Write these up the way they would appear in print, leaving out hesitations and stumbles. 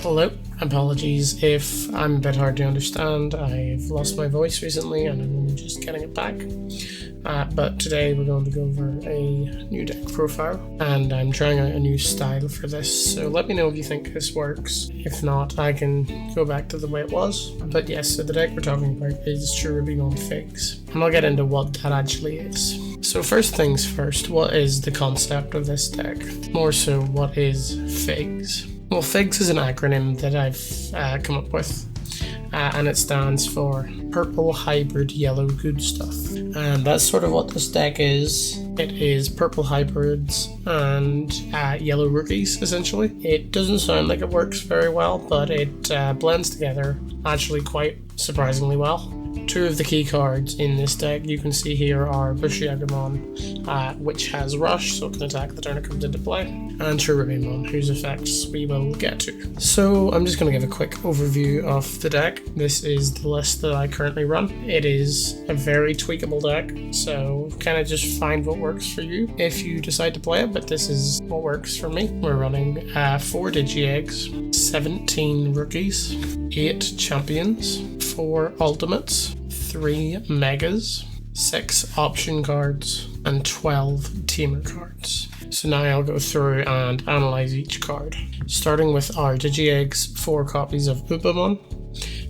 Hello, apologies if I'm a bit hard to understand. I've lost my voice recently and I'm only just getting it back. But today we're going to go over a new deck profile and I'm trying out a new style for this, so let me know if you think this works. If not, I can go back to the way it was. But yes, so the deck we're talking about is Cherubimon Figs, and I'll get into what that actually is. So first things first, what is the concept of this deck? More so, what is Figs? Well, Figs is an acronym that I've come up with, and it stands for Purple Hybrid Yellow Good Stuff. And that's sort of what this deck is. It is purple hybrids and yellow rookies, essentially. It doesn't sound like it works very well, but it blends together actually quite surprisingly well. Two of the key cards in this deck you can see here are Digimon, which has Rush, so it can attack the turn it comes into play, and Cherubimon, whose effects we will get to. So I'm just going to give a quick overview of the deck. This is the list that I currently run. It is a very tweakable deck, so kind of just find what works for you if you decide to play it, but this is what works for me. We're running 4 Digi-Eggs, 17 Rookies, 8 Champions, 4 Ultimates, 3 Megas, 6 Option cards, and 12 Teamer cards. So now I'll go through and analyze each card. Starting with our Digi-Eggs, 4 copies of Cherubimon.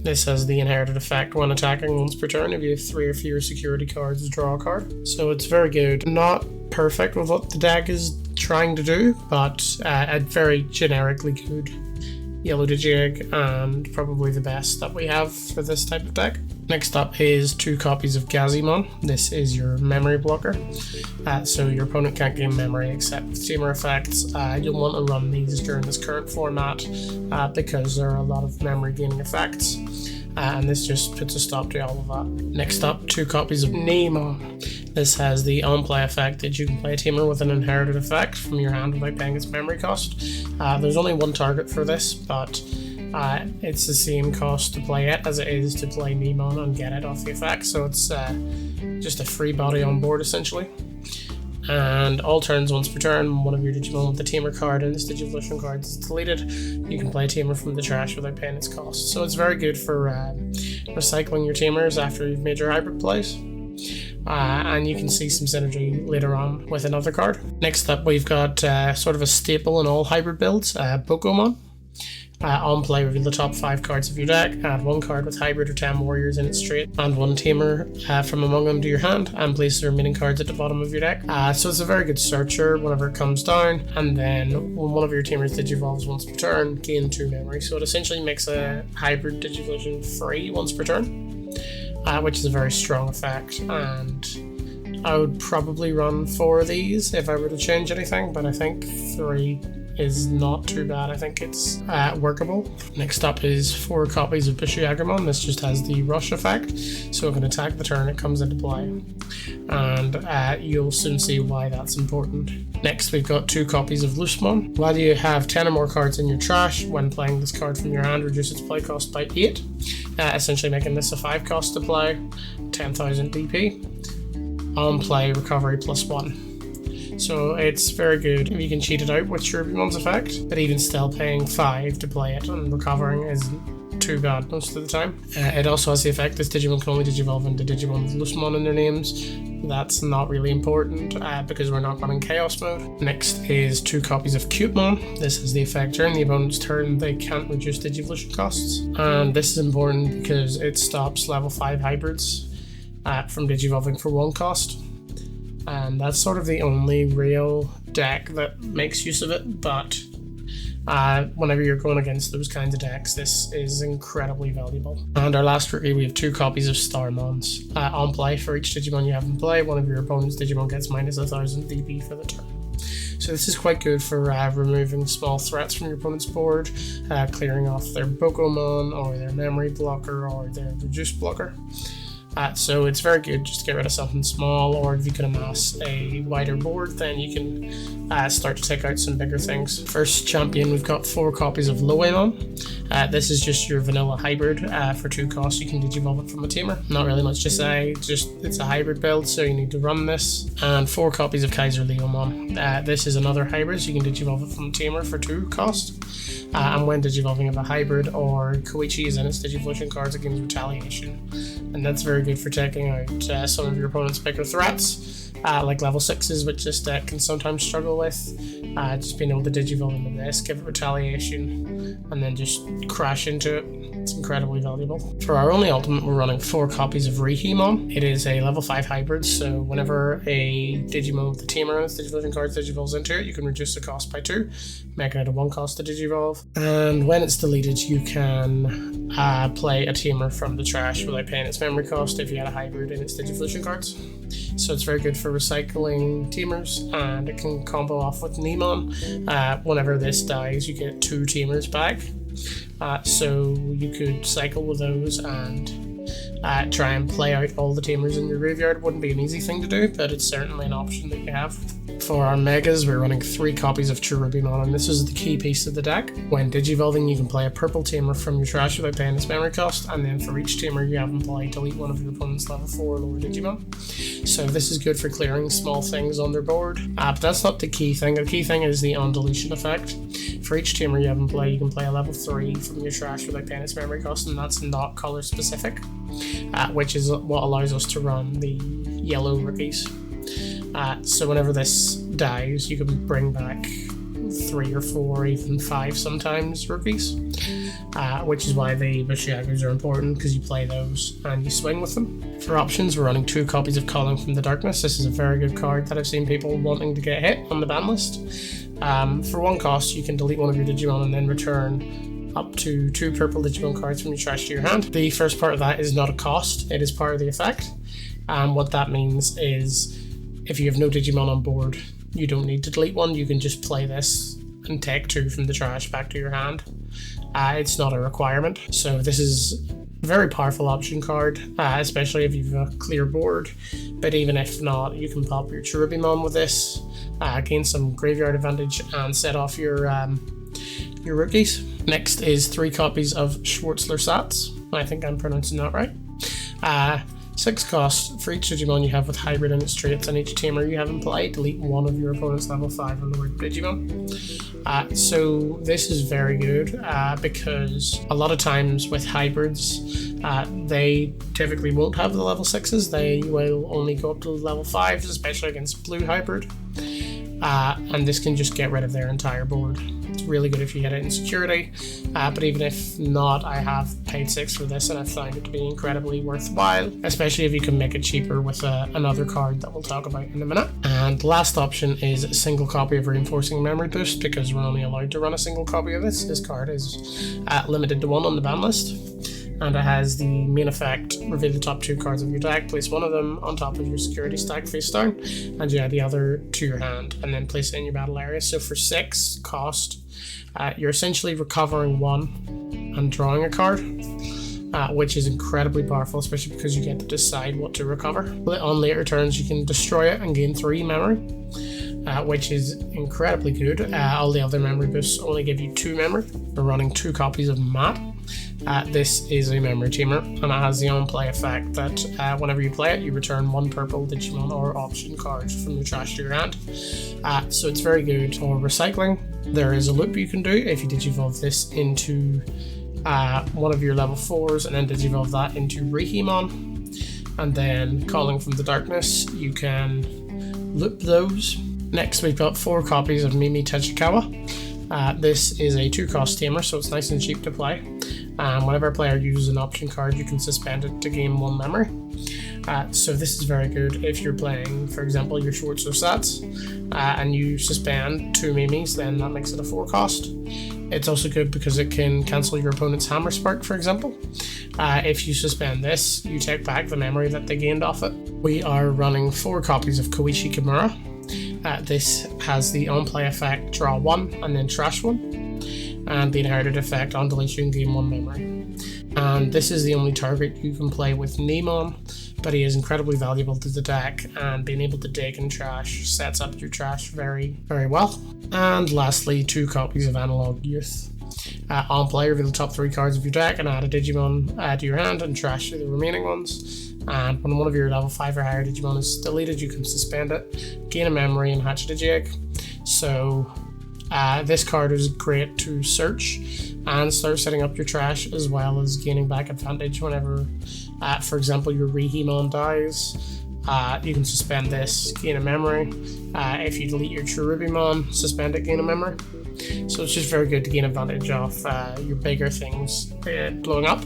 This has the inherited effect when attacking once per turn. If you have 3 or fewer security cards, draw a card. So it's very good. Not perfect with what the deck is trying to do, but a very generically good yellow Digi-Egg, and probably the best that we have for this type of deck. Next up is 2 copies of Digimon. This is your memory blocker, so your opponent can't gain memory except with teamer effects. You'll want to run these during this current format because there are a lot of memory gaining effects, and this just puts a stop to all of that. Next up, 2 copies of Digimon. This has the on-play effect that you can play a teamer with an inherited effect from your hand without paying its memory cost. There's only one target for this, but it's the same cost to play it as it is to play Digimon and get it off the effect, so it's just a free body on board essentially. And all turns once per turn, one of your Digimon with the Teamer card and this Digivolution card is deleted. You can play a Teamer from the trash without paying its cost. So it's very good for recycling your Teamers after you've made your hybrid plays. And you can see some synergy later on with another card. Next up, we've got sort of a staple in all hybrid builds, Pokemon. On play, reveal the top 5 cards of your deck, add 1 card with hybrid or 10 warriors in its trait, and 1 tamer from among them to your hand, and place the remaining cards at the bottom of your deck. So it's a very good searcher whenever it comes down, and then when one of your tamers digivolves once per turn, gain 2 memory. So it essentially makes a hybrid Digivolution free once per turn, which is a very strong effect, and I would probably run 4 of these if I were to change anything, but I think 3 is not too bad. I think it's workable. Next up is 4 copies of Digimon. This just has the rush effect, so it can attack the turn it comes into play, and you'll soon see why that's important. Next, we've got 2 copies of Cherubimon. While you have 10 or more cards in your trash, when playing this card from your hand, reduce its play cost by 8, essentially making this a 5 cost to play, 10,000 DP. On play, recovery +1. So it's very good if you can cheat it out with Cherubimon's effect, but even still paying 5 to play it and recovering isn't too bad most of the time. It also has the effect that Digimon can only digivolve into Digimon with Cherubimon in their names. That's not really important because we're not running Chaos mode. Next is 2 copies of Cutemon. This has the effect during the opponent's turn they can't reduce Digivolution costs, and this is important because it stops level 5 hybrids from digivolving for 1 cost. And that's sort of the only real deck that makes use of it, but whenever you're going against those kinds of decks, this is incredibly valuable. And our last rookie, we have 2 copies of Starmons. On play, for each Digimon you have in play, one of your opponent's Digimon gets minus 1000 DP for the turn. So this is quite good for removing small threats from your opponent's board, clearing off their Pokemon or their memory blocker or their reduce blocker. So it's very good just to get rid of something small, or if you can amass a wider board, then you can start to take out some bigger things. First champion, we've got 4 copies of Cherubimon. This is just your vanilla hybrid. For 2 costs, you can digivolve it from a tamer. Not really much to say, just it's a hybrid build, so you need to run this. And 4 copies of Kaiser Leomon. This is another hybrid, so you can digivolve it from a tamer for 2 costs. and when digivolving of a hybrid or Koichi is in its Digivolution cards, it gains Retaliation. And that's very good for taking out some of your opponent's bigger threats, like level 6s, which this deck can sometimes struggle with. Just being able to digivolve into this, give it Retaliation, and then just crash into it. It's incredibly valuable. For our only ultimate, we're running 4 copies of Digimon. It is a level 5 hybrid, so whenever a Digimon with the tamer and its Digivolution cards digivolves into it, you can reduce the cost by 2, making it a 1 cost to digivolve. And when it's deleted, you can play a tamer from the trash without paying its memory cost if you had a hybrid in its Digivolution cards. So it's very good for recycling tamers, and it can combo off with Nemon. Whenever this dies, you get 2 tamers back. So you could cycle with those and try and play out all the tamers in your graveyard. Wouldn't be an easy thing to do, but it's certainly an option that you have. For our megas, we're running 3 copies of Cherubimon, and this is the key piece of the deck. When digivolving, you can play a purple tamer from your trash without paying its memory cost, and then for each tamer you have in play, delete one of your opponent's level 4 or lower Digimon. So this is good for clearing small things on their board, but that's not the key thing. The key thing is the on-deletion effect. For each tamer you have in play, you can play a level 3 from your trash without paying its memory cost, and that's not color specific, which is what allows us to run the yellow rookies. So whenever this dies, you can bring back 3 or 4, even 5 sometimes rookies, which is why the Bushiagos are important, because you play those and you swing with them. For options, we're running 2 copies of Calling from the Darkness. This is a very good card that I've seen people wanting to get hit on the ban list. For 1 cost, you can delete one of your Digimon and then return up to 2 purple Digimon cards from your trash to your hand. The first part of that is not a cost, it is part of the effect. What that means is if you have no Digimon on board, you don't need to delete one, you can just play this and take 2 from the trash back to your hand. It's not a requirement, so this is a very powerful option card, especially if you've a clear board, but even if not, you can pop your Cherubimon with this, gain some graveyard advantage and set off your rookies. Next is 3 copies of Schwarzler Sats. I think I'm pronouncing that right. 6 cost for each Digimon you have with hybrid in its traits, and each tamer you have in play, delete one of your opponent's level 5 or lower Digimon. So this is very good because a lot of times with hybrids, they typically won't have the level 6s, they will only go up to level 5s, especially against blue hybrid. And this can just get rid of their entire board. It's really good if you hit it in security, but even if not, I have paid 6 for this and I've found it to be incredibly worthwhile, especially if you can make it cheaper with another card that we'll talk about in a minute. And the last option is a single copy of Reinforcing Memory Boost, because we're only allowed to run a single copy of this. This card is limited to 1 on the ban list. And it has the main effect: reveal the top 2 cards of your deck, place one of them on top of your security stack face down, and you add the other to your hand, and then place it in your battle area. So for 6 cost, you're essentially recovering 1 and drawing a card, which is incredibly powerful, especially because you get to decide what to recover. On later turns, you can destroy it and gain 3 memory, which is incredibly good. All the other memory boosts only give you 2 memory. We're running 2 copies of Matt. This is a memory tamer, and it has the on-play effect that whenever you play it, you return 1 purple Digimon or option card from your trash to your hand. So it's very good for recycling. There is a loop you can do if you digivolve this into one of your level 4s and then digivolve that into Digimon, and then Calling from the Darkness, you can loop those. Next, we've got 4 copies of Mimi Tachikawa. This is a 2 cost tamer, so it's nice and cheap to play. Whenever a player uses an option card, you can suspend it to gain 1 memory. So this is very good if you're playing, for example, your Schwarzler Sats, and you suspend 2 Mimis, then that makes it a 4 cost. It's also good because it can cancel your opponent's Hammer Spark, for example. If you suspend this, you take back the memory that they gained off it. We are running 4 copies of Koichi Kimura. This has the on-play effect, draw 1 and then trash 1, and the inherited effect, on deletion, gain 1 memory. And this is the only target you can play with Nemon, but he is incredibly valuable to the deck, and being able to dig and trash sets up your trash very, very well. And lastly, 2 copies of Analog Youth. On play, reveal the top 3 cards of your deck and add a Digimon to your hand and trash the remaining ones. And when one of your level 5 or higher Digimon is deleted, you can suspend it, gain a memory, and hatch a Digi-Egg. So This card is great to search and start setting up your trash, as well as gaining back advantage whenever, for example, your Digimon dies. You can suspend this, gain a memory. If you delete your Cherubimon, suspend it, gain a memory. So it's just very good to gain advantage of your bigger things blowing up,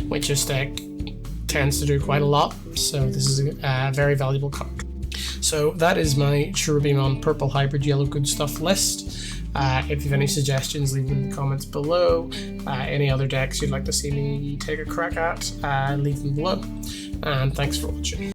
which this deck tends to do quite a lot. So this is a very valuable card. So that is my Cherubimon purple hybrid yellow good stuff list. If you have any suggestions, leave them in the comments below. Any other decks you'd like to see me take a crack at, leave them below. And thanks for watching.